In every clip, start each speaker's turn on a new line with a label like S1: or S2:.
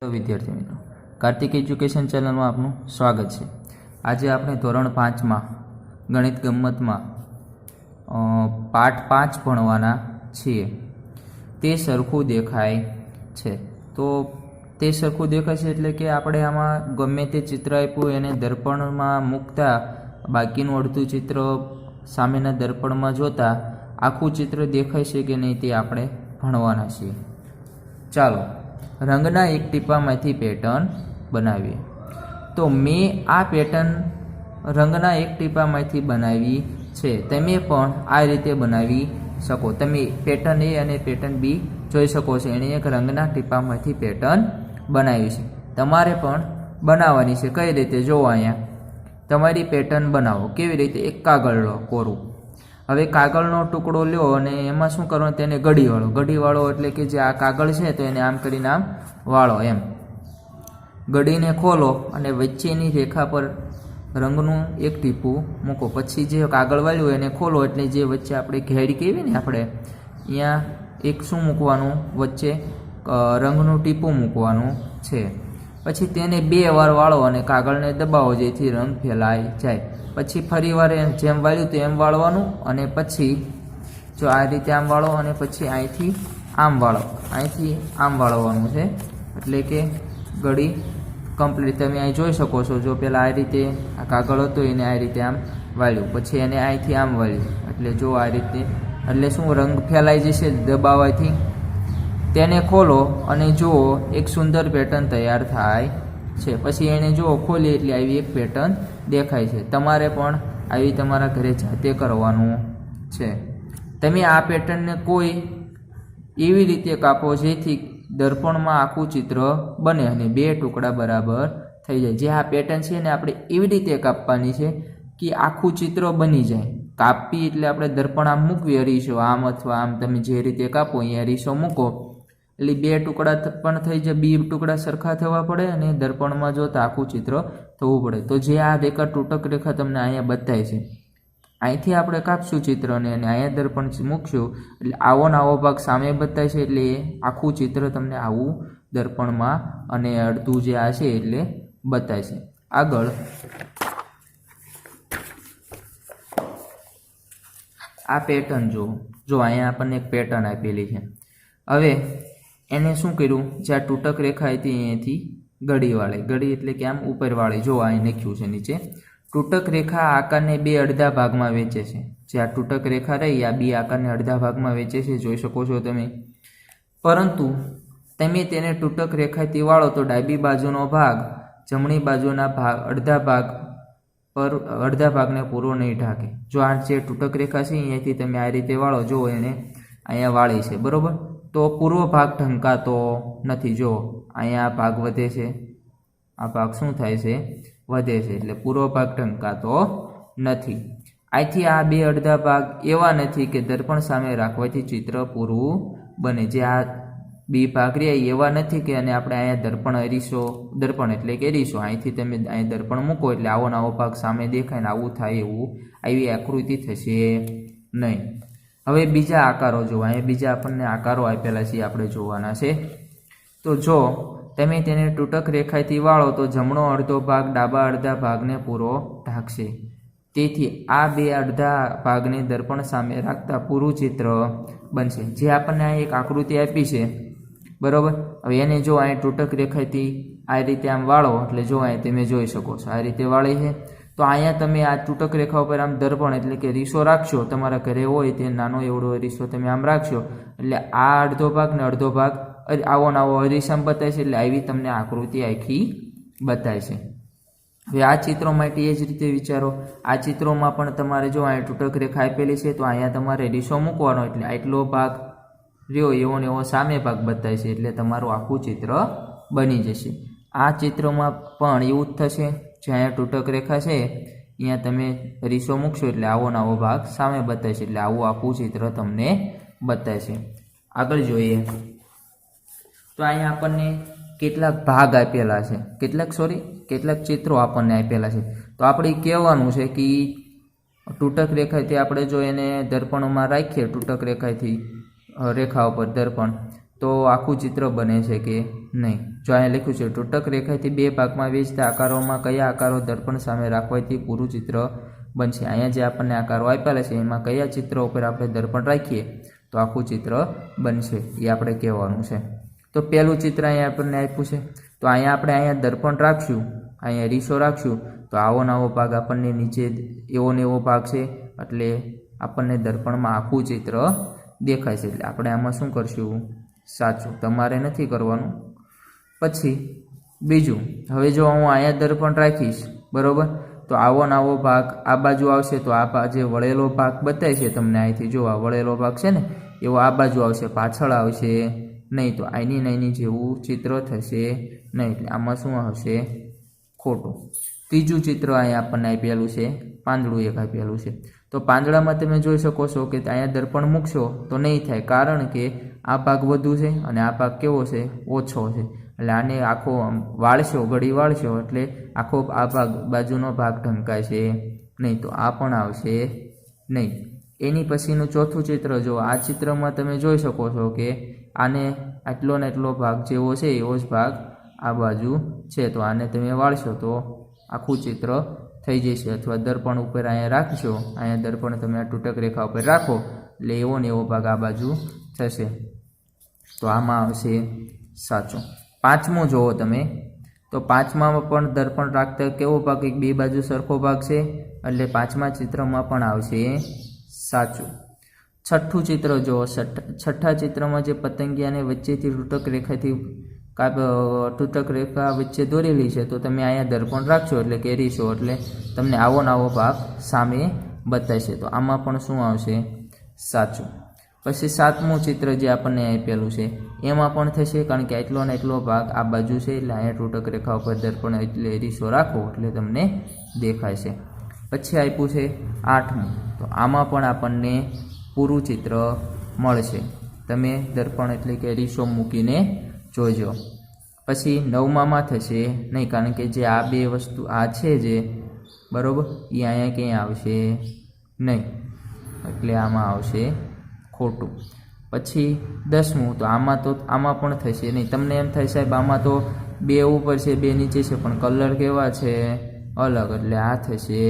S1: तो विद्यार्थी मित्रों, कार्तिक एज्युकेशन चैनल में आपનું स्वागत है। आज આપણે ધોરણ 5 માં ગણિત ગમ્મતમાં પાઠ 5 ભણવાના છીએ। તે સરખું દેખાય છે। તો તે સરખું દેખાય છે એટલે કે આપણે આમાં ગમે તે ચિત્ર આપ્યું એને દર્પણમાં મૂકતા બાકીનું અડધું ચિત્ર સામેના દર્પણમાં જોતા આખું ચિત્ર દેખાય છે કે નહીં તે આપણે ભણવાના છીએ। ચાલો रंगना एक टीपामांथी पेटर्न बनावीए। तो मैं आ पेटर्न रंगना एक टीपामांथी बनावी छे। तमे पण आ रीते बनावी शको। तमे पेटर्न ए अने पेटर्न बी जोई शको छो। एने एक रंगना टीपामांथी पेटर्न बनावी छे। तमारे पण बनाववानी छे। कई रीते जो अहींया तमारी पेटर्न बनावो। केवी रीते? एक कागळ लो कोरू। हवे कागळनो टुकड़ो लो अने एमां शुं करवानुं तेने गड़ी वाळो एटले के जे आ कागळ छे तो एने आम करीने आम वाळो। एम गड़ीने खोलो अने वच्चेनी रेखा पर रंगनुं एक टीपू मूको। पछी जे कागळ वाळ्युं एने खोलो एटले जे वच्चे आपणे घेड़ी कहेवी ने आपणे अहींया एक शुं मूकवानुं वच्चे रंगनुं टीपू मूकवानुं छे। पछी तेने 2 वार वाळो अने कागळने दबावो जेथी रंग फैलाई जाय। पछी फरीवार जेम वाळ्युं तेम वाळवानुं अने पछी जो आ रीते आम वाळो अने पछी અહીંથી आम वाळो। અહીંથી आम वाळवानुं छे એટલે કે ગળી કમ્પ્લીટ તમે અહીં જોઈ શકો છો। જો પેલા આ રીતે આ કાગળ હતો એને આ રીતે આમ વાળ્યું, પછી એને અહીંથી આમ વાળ્યું એટલે જો આ રીતે એટલે શું રંગ ફેલાઈ જશે દબાવવાથી। તેને ખોલો અને જુઓ એક સુંદર પેટર્ન તૈયાર થાય છે। પછી એને જુઓ ખોલી એટલે આવી એક પેટર્ન દેખાય છે। તમારે પણ આવી તમારા ઘરે જાતે કરવાનું છે। તમે આ પેટર્નને કોઈ એવી રીતે કાપો જેથી દર્પણમાં આખું ચિત્ર બને અને 2 ટુકડા બરાબર થઈ જાય। જે આ પેટર્ન છે ને આપણે એવી રીતે કાપવાની છે કે આખું ચિત્ર બની જાય। કાપી એટલે આપણે દર્પણ આમ મૂકવી અરીસો આમ અથવા આમ તમે જે રીતે કાપો અહીંયા અરીસો મૂકો એટલે 2 ટુકડા પણ થઈ જાય। 2 ટુકડા સરખા થવા પડે અને દર્પણમાં જોતા આખું ચિત્ર થવું પડે। તો જે આ રેખા તૂટક રેખા તમને અહીંયા બતાય છે અહીંથી આપણે કાપશું ચિત્રને અને અહીંયા દર્પણ મૂકશું એટલે આવો ને આવો ભાગ સામે બતાય છે એટલે આખું ચિત્ર તમને આવું દર્પણમાં અને અડધું જે આ છે એટલે બતાય છે। આગળ આ પેટર્ન જો અહીંયા આપણને એક પેટર્ન આપેલી છે। હવે એને શું કર્યું? જે આ તૂટક રેખા હતી અહીંયાથી ગળી એટલે કે આમ ઉપર વાળી જો અહીં લખ્યું છે નીચે તૂટક રેખા આકારને 2 અડધા ભાગમાં વહેંચે છે। જે આ તૂટક રેખા રહી આ 2 આકારને અડધા ભાગમાં વહેંચે છે જોઈ શકો છો તમે। પરંતુ તમે તેને તૂટક રેખાથી વાળો તો ડાબી બાજુનો ભાગ જમણી બાજુના ભાગ અડધા ભાગને પૂરો નહીં ઢાંકે। જો આ જે તૂટક રેખા છે અહીંયાથી તમે આ રીતે વાળો જો એને અહીંયા વાળી છે બરોબર, તો પૂર્વ ભાગ ઢંકાતો નથી। જો અહીંયા ભાગ વધે છે, આ ભાગ શું થાય છે? વધે છે એટલે પૂર્વ ભાગ ઢંકાતો નથી। અહીંથી આ 2 અડધા ભાગ એવા નથી કે દર્પણ સામે રાખવાથી ચિત્ર પૂરું બને। જે આ 2 ભાગ રહ્યા એવા નથી કે અને આપણે અહીંયા દર્પણ એટલે કે અરીસો અહીંથી તમે અહીં દર્પણ મૂકો એટલે આવો નવો ભાગ સામે દેખાય ને આવું થાય એવું આવી આકૃતિ થશે નહીં। હવે બીજા આકારો જો અહીંયા બીજા આપણને આકારો આપેલા છે આપણે જોવાના છે। તો જો તમે તેને તૂટક રેખાથી વાળો તો જમણો અડધો ભાગ ડાબા અડધા ભાગને પૂરો ઢાંકશે। તેથી આ 2 અડધા ભાગને દર્પણ સામે રાખતા પૂરું ચિત્ર બનશે। જે આપણને આ એક આકૃતિ આપી છે બરોબર। હવે એને જો અહીં તૂટક રેખાથી આ રીતે આમ વાળો એટલે જો અહીં તમે જોઈ શકો છો આ રીતે વાળી છે। તો અહીંયા તમે આ તૂટક રેખા ઉપર આમ દર્પણ એટલે કે રીસો રાખશો, તમારા ઘરે હોય તે નાનો એવડો રીસો તમે આમ રાખશો એટલે આ અડધો ભાગ ને અડધો ભાગ આવો ને આવો અરીસામાં બતાય છે એટલે આવી તમને આકૃતિ આખી બતાય છે। હવે આ ચિત્રો માટે એ જ રીતે વિચારો। આ ચિત્રોમાં પણ તમારે જો અહીં તૂટક રેખા આપેલી છે તો અહીંયા તમારે રીસો મૂકવાનો એટલે આટલો ભાગ રહ્યો એવો ને એવો સામે ભાગ બતાય છે એટલે તમારું આખું ચિત્ર બની જશે। આ ચિત્રમાં પણ એવું જ થશે। જ્યાં તૂટક રેખા છે અહીંયા તમે રીસો મૂકશો એટલે આવો ને આવો ભાગ સામે બતાય છે એટલે આવું આખું ચિત્ર તમને બતાય છે। આગળ જોઈએ તો અહીંયા આપણને કેટલાક ભાગ આપેલા છે, કેટલાક ચિત્રો આપણને આપેલા છે। તો આપણે કહેવાનું છે કે તૂટક રેખાથી આપણે જો એને દર્પણમાં રાખીએ તૂટક રેખાથી રેખા ઉપર દર્પણ તો આખું ચિત્ર બને છે કે નહીં? જો અહીંયા લખ્યું છે તૂટક રેખાથી બે ભાગમાં વહેંચતા આકારોમાં કયા આકારો દર્પણ સામે રાખવાથી પૂરું ચિત્ર બનશે? અહીંયા જે આપણને આકારો આપેલા છે એમાં કયા ચિત્ર ઉપર આપણે દર્પણ રાખીએ તો આખું ચિત્ર બનશે એ આપણે કહેવાનું છે. તો પહેલું ચિત્ર અહીંયા આપણને આપ્યું છે, તો અહીંયા દર્પણ રાખશું, અહીંયા અરીસો રાખશું, તો આવો નવો ભાગ આપણને નીચે એવો ને એવો ભાગ છે એટલે આપણને દર્પણમાં આખું ચિત્ર દેખાય છે. એટલે આપણે આમાં શું કરશું? સાચું. તમારે નથી કરવાનું. પછી બીજું, હવે જો હું અહીંયા દર્પણ રાખીશ, બરાબર, તો આવો નવો ભાગ આ બાજુ આવશે, તો આ જે વળેલો ભાગ બતાય છે તમને અહીંથી, જો આ વળેલો ભાગ છે ને એવો આ બાજુ આવશે, પાછળ આવશે નહીં. તો આની નાની જેવું ચિત્ર થશે નહીં. એટલે આમાં શું આવશે? ખોટું. ત્રીજું ચિત્ર અહીંયા આપણને આપેલું છે, પાંદડું એક આપેલું છે. તો પાંદડામાં તમે જોઈ શકો છો કે અહીંયા દર્પણ મૂકશો તો નહીં થાય, કારણ કે આ ભાગ વધુ છે અને આ ભાગ કેવો છે? ઓછો છે. એટલે આને આખો વાળશો, ઘડી વાળશો એટલે આખો આ ભાગ બાજુનો ભાગ ઢંકાય છે નહીં. તો આ પણ આવશે નહીં. એની પછીનું ચોથું ચિત્ર, જો આ ચિત્રમાં તમે જોઈ શકો છો કે આને આટલો ને એટલો ભાગ જેવો છે એવો જ ભાગ આ બાજુ છે. તો આને તમે વાળશો તો આખું ચિત્ર થઈ જશે. અથવા દર્પણ ઉપર અહીંયા રાખશો, અહીંયા દર્પણ તમે આ તૂટક રેખા ઉપર રાખો એટલે એવો ને એવો ભાગ આ બાજુ થશે. તો આમાં આવશે સાચું. પાંચમું જુઓ તમે, તો પાંચમામાં પણ દર્પણ રાખતા કેવો ભાગ? એક બે બાજુ સરખો ભાગ છે એટલે પાંચમા ચિત્રમાં પણ આવશે સાચું. છઠ્ઠું ચિત્ર જુઓ, છઠ્ઠા ચિત્રમાં જે પતંગિયાને વચ્ચેથી તૂટક રેખા વચ્ચે દોરેલી છે, તો તમે અહીંયા દર્પણ રાખશો એટલે કેરીશો એટલે તમને આવો નવો ભાગ સામે બતાવશે. તો આમાં પણ શું આવશે? સાચું. પછી સાતમું ચિત્ર જે આપણને આપેલું છે એમાં પણ થશે, કારણ કે એટલો ને એટલો ભાગ આ બાજુ છે એટલે અહીંયા તૂટક રેખા ઉપર દર્પણ એટલે એરીસો રાખો એટલે તમને દેખાય છે. પછી આપ્યું છે આઠમું, તો આમાં પણ આપણને પૂરું ચિત્ર મળશે. તમે દર્પણ એટલે કે એરીસો મૂકીને જોજો. પછી નવમામાં થશે નહીં, કારણ કે જે આ બે વસ્તુ આ છે જે, બરાબર, એ અહીંયા ક્યાંય આવશે નહીં એટલે આમાં આવશે ખોટું. પછી દસમું, તો આમાં પણ થશે નહીં. તમને એમ થાય સાહેબ આમાં તો બે ઉપર છે બે નીચે છે પણ કલર કેવા છે? અલગ, એટલે આ થશે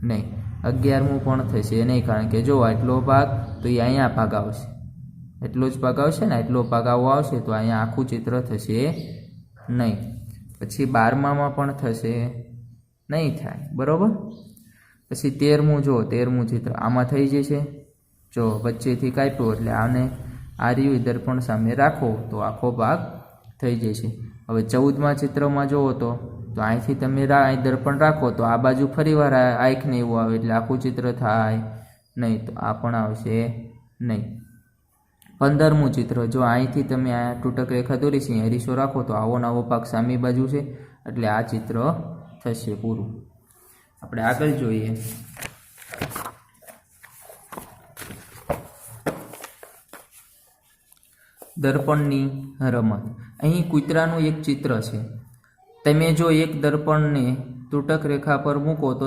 S1: નહીં. 11મું પણ થશે નહીં, કારણ કે જો આટલો ભાગ તો એ અહીંયા ભાગ આવશે, એટલો જ ભાગ આવશે ને, એટલો ભાગ આવો આવશે તો અહીંયા આખું ચિત્ર થશે નહીં. પછી 12મામાં પણ થશે નહીં, થાય, બરાબર. પછી 13મું, જો 13મું ચિત્ર આમાં થઈ જશે. જો વચ્ચેથી કાપ્યું એટલે આને આ રહ્યું દર્પણ સામે રાખો તો આખો ભાગ થઈ જશે. હવે 14મા ચિત્રમાં જુઓ તો અહીંથી તમે અહીં દર્પણ રાખો તો આ બાજુ ફરીવાર આંખને એવું આવે એટલે આખું ચિત્ર થાય નહીં. તો આ પણ આવશે નહીં. 15મું ચિત્ર, જો અહીંથી તમે આ તૂટક રેખા દોરી છે, એરીસો રાખો તો આવો નવો ભાગ સામી બાજુ છે એટલે આ ચિત્ર થશે પૂરું. આપણે આગળ જોઈએ. દર્પણની રમત. અહીં કૂતરાનું એક ચિત્ર છે. તમે જો એક દર્પણને તૂટક રેખા પર મૂકો તો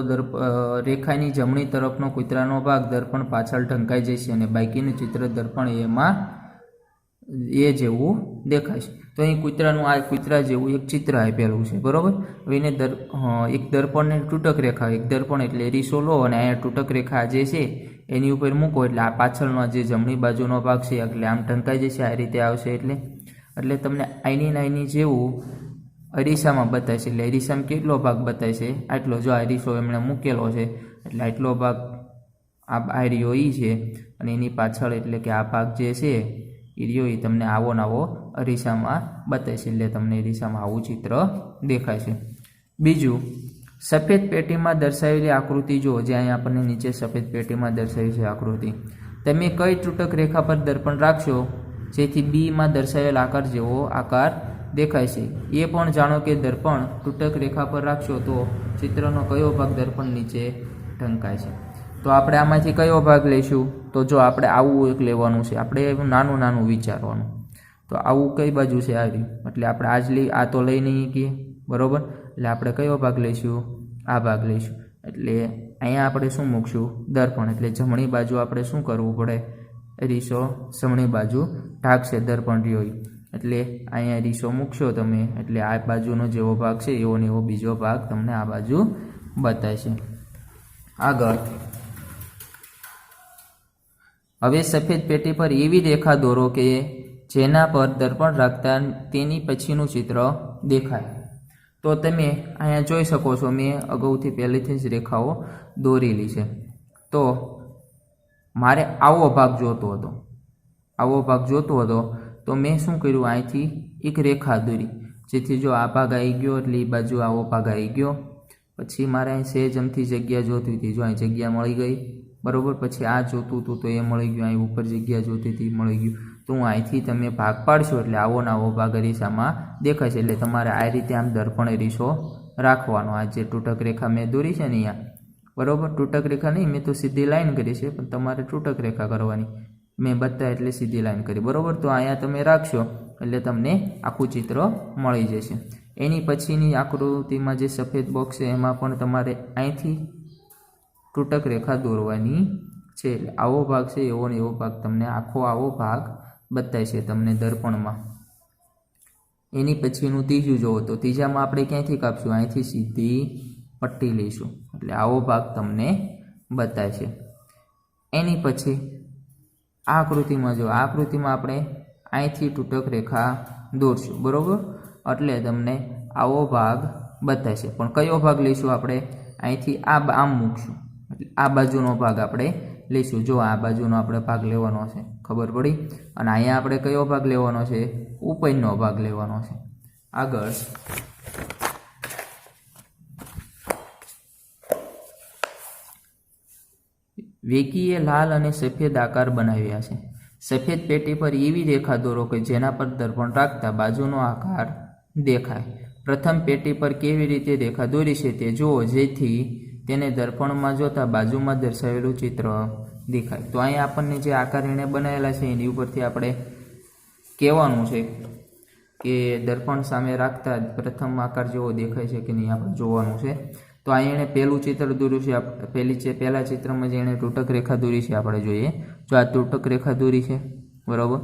S1: રેખાની જમણી તરફનો કૂતરાનો ભાગ દર્પણ પાછળ ઢંકાઈ જશે અને બાકીનું ચિત્ર દર્પણ એમાં એ જેવું દેખાશે. તો અહીં કૂતરા જેવું એક ચિત્ર આપેલું છે, બરાબર. હવે એને એક દર્પણને તૂટક રેખા, એક દર્પણ એટલે એરીસો લો અને અહીંયા તૂટક રેખા જે છે એની ઉપર મૂકો એટલે આ પાછળનો જે જમણી બાજુનો ભાગ છે એટલે આમ ઢંકાઈ જશે, આ રીતે આવશે. એટલે તમને આઈની જેવું અરીસામાં બતાવે છે. એટલે અરીસામાં કેટલો ભાગ બતાવે છે? આટલો. જો અરીસો એમણે મૂકેલો છે એટલે આટલો ભાગ આ આર્યો ઈ છે અને એની પાછળ એટલે કે આ ભાગ જે છે એ તમને આવો નવો અરીસામાં બતાવે છે. એટલે તમને અરીસામાં આવું ચિત્ર દેખાય છે. બીજું, સફેદ પેટીમાં દર્શાવેલી આકૃતિ જુઓ. જે અહીંયા આપણને નીચે સફેદ પેટીમાં દર્શાવી છે આકૃતિ. તમે કઈ તૂટક રેખા પર દર્પણ રાખશો જેથી બીમાં દર્શાવેલ આકાર જેવો આકાર દેખાય છે? એ પણ જાણો કે દર્પણ તૂટક રેખા પર રાખશો તો ચિત્રનો કયો ભાગ દર્પણ નીચે ઢંકાય છે? તો આપણે આમાંથી કયો ભાગ લઈશું? તો જો આપણે આવું એક લેવાનું છે, આપણે નાનું વિચારવાનું. તો આવું કઈ બાજુ છે? આવી. એટલે આપણે આ તો લઈ નહીં શકીએ, બરાબર. એટલે આપણે કયો ભાગ લઈશું? આ ભાગ લઈશું. એટલે અહીંયા આપણે શું મૂકશું? દર્પણ. એટલે જમણી બાજુ આપણે શું કરવું પડે? રીસો જમણી બાજુ ઢાંકશે દર્પણ રહ્યો એટલે અહીંયા રીસો મૂકશો તમે એટલે આ બાજુનો જેવો ભાગ છે એવો ને એવો બીજો ભાગ તમને આ બાજુ બતાવશે. આગળ હવે સફેદ પેટી પર એવી રેખા દોરો કે જેના પર દર્પણ રાખતા તેની પછીનું ચિત્ર દેખાય. તો તમે અહીંયા જોઈ શકો છો મેં અગાઉથી પહેલેથી જ રેખાઓ દોરેલી છે. તો મારે આવો ભાગ જોતો હતો તો મેં શું કર્યું, અહીંથી એક રેખા દોરી જેથી જો આ ભાગ આવી ગયો એટલે એ બાજુ આવો ભાગ આવી ગયો. પછી મારે અહીં સહેજ અમથી જગ્યા જોતી હતી, જો અહીં જગ્યા મળી ગઈ બરાબર. પછી આ જોતું હતું તો એ મળી ગયું, અહીં ઉપર જગ્યા જોતી હતી મળી ગયું. તો હું અહીંથી તમે ભાગ પાડશો એટલે આવો ને આવો ભાગ અરીસામાં દેખાશે. એટલે તમારે આ રીતે આમ દર્પણ અરીસો રાખવાનો. આ જે તૂટક રેખા મેં દોરી છે ને અહીંયા બરાબર, તૂટક રેખા નહીં, મેં તો સીધી લાઈન કરી છે પણ તમારે તૂટક રેખા કરવાની. મેં બતાવ્યા એટલે સીધી લાઈન કરી બરાબર. તો અહીંયા તમે રાખશો એટલે તમને આખું ચિત્ર મળી જશે. એની પછીની આકૃતિમાં જે સફેદ બોક્સ છે એમાં પણ તમારે અહીંથી તૂટક રેખા દોરવાની છે. એટલે આવો ભાગ છે એવો ને એવો ભાગ તમને આખો આવો ભાગ બતાવશે તમને દર્પણમાં. એની પછીનું ત્રીજું જોવો તો ત્રીજામાં આપણે ક્યાંથી કાપશું, અહીંથી સીધી પટ્ટી લઈશું એટલે આવો ભાગ તમને બતાવશે. એની પછી આ આકૃતિમાં જો, આ આકૃતિમાં આપણે અહીંથી તૂટક રેખા દોરશું બરાબર, એટલે તમને આવો ભાગ બતાવશે. પણ કયો ભાગ લઈશું આપણે, અહીંથી આમ મૂકશું એટલે આ બાજુનો ભાગ આપણે લઈશું. જો આ બાજુનો આપણે ભાગ લેવાનો છે, ખબર પડી. અને અહીંયા આપણે કયો ભાગ લેવાનો છે, ઉપરનો ભાગ લેવાનો છે. આગળ વેકીએ લાલ અને સફેદ આકાર બનાવ્યા છે. સફેદ પેટી પર એવી રેખા દોરો કે જેના પર દર્પણ રાખતા બાજુનો આકાર દેખાય. પ્રથમ પેટી પર કેવી રીતે રેખા દોરી છે તે જુઓ જેથી તેને દર્પણમાં જોતા બાજુમાં દર્શાવેલું ચિત્ર દેખાય. તો અહીંયા આપણને જે આકાર એણે બનાવેલા છે એની ઉપરથી આપણે કહેવાનું છે કે દર્પણ સામે રાખતા પ્રથમ આકાર જેવો દેખાય છે કે નહીં આપણે જોવાનું છે. તો અહીં એણે પહેલું ચિત્ર દોર્યું છે, પહેલા ચિત્રમાં જે એણે તૂટક રેખા દોરી છે આપણે જોઈએ. જો આ તૂટક રેખા દોરી છે બરાબર.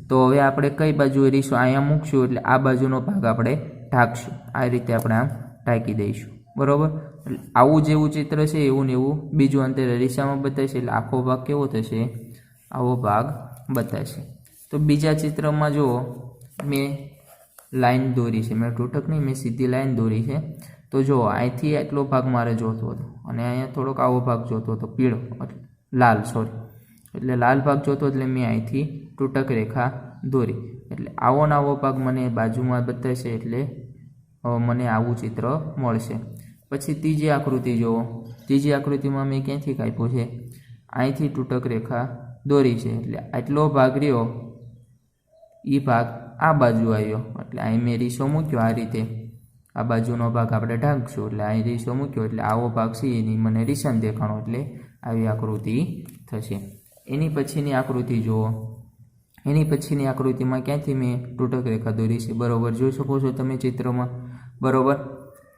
S1: તો હવે આપણે કઈ બાજુ એરીશું, અહીંયા મૂકશું એટલે આ બાજુનો ભાગ આપણે ઢાંકશું. આ રીતે આપણે આમ ઢાંકી દઈશું બરાબર. આવું જેવું ચિત્ર છે એવું ને એવું બીજું અંતર અરીસામાં બતાવશે એટલે આખો ભાગ કેવો થશે, આવો ભાગ બતાવશે. તો બીજા ચિત્રમાં જુઓ મેં લાઈન દોરી છે, મેં તૂટક નહીં મેં સીધી લાઈન દોરી છે. તો જો અહીંથી એટલો ભાગ મારે જોતો હતો અને અહીંયા થોડોક આવો ભાગ જોતો હતો, પીળો લાલ એટલે લાલ ભાગ જોતો એટલે મેં અહીંથી તૂટક રેખા દોરી એટલે આવો ને આવો ભાગ મને બાજુમાં બતાવશે એટલે મને આવું ચિત્ર મળશે. પછી ત્રીજી આકૃતિ જુઓ, ત્રીજી આકૃતિમાં મેં ક્યાંથી કાપ્યું છે, અહીંથી તૂટક રેખા દોરી છે એટલે આટલો ભાગ રહ્યો એ ભાગ આ બાજુ આવ્યો એટલે અહીં મેં રીસો મૂક્યો. આ રીતે આ બાજુનો ભાગ આપણે ઢાંકશું એટલે અહીં રીસો મૂક્યો એટલે આવો ભાગ છે એની મને રીસન દેખાણો એટલે આવી આકૃતિ થશે. એની પછીની આકૃતિ જુઓ, એની પછીની આકૃતિમાં ક્યાંથી મેં તૂટક રેખા દોરી છે બરાબર, જોઈ શકો છો તમે ચિત્રમાં બરાબર.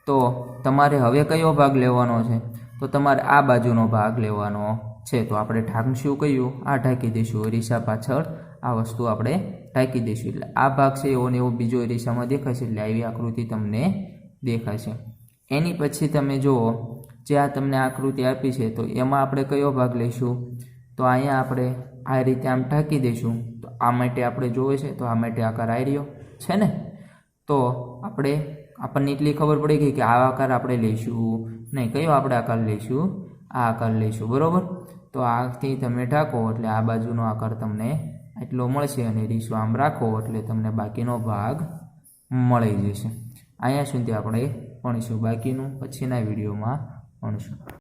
S1: તો તમારે હવે કયો ભાગ લેવાનો છે, તો તમારે આ બાજુનો ભાગ લેવાનો છે. તો આપણે ઢાંકશું કયું, આ ઢાંકી દઈશું અરીસા પાછળ આ વસ્તુ આપણે ઢાંકી દઈશું એટલે આ ભાગ છે એવો ને એવો બીજો અરીસામાં દેખાશે એટલે આવી આકૃતિ તમને દેખાશે. એની પછી તમે જુઓ જે આ તમને આકૃતિ આપી છે તો એમાં આપણે કયો ભાગ લઈશું, તો અહીંયા આપણે આ રીતે આમ ઢાંકી દઈશું. તો આ માટે આપણે જોવે છે તો આ માટે આકાર આવી રહ્યો છે ને. તો આપણને એટલી ખબર પડી ગઈ કે આ આકાર આપણે લઈશું નહીં, કયો આપણે આકાર લઈશું, આ આકાર લઈશું બરાબર. તો આથી તમે ઢાંકો એટલે આ બાજુનો આકાર તમને એટલો મળશે અને રીસો આમ રાખો એટલે તમને બાકીનો ભાગ મળી જશે. અહીંયા સુધી આપણે ભણીશું, બાકીનું પછીના વિડીયોમાં ભણીશું.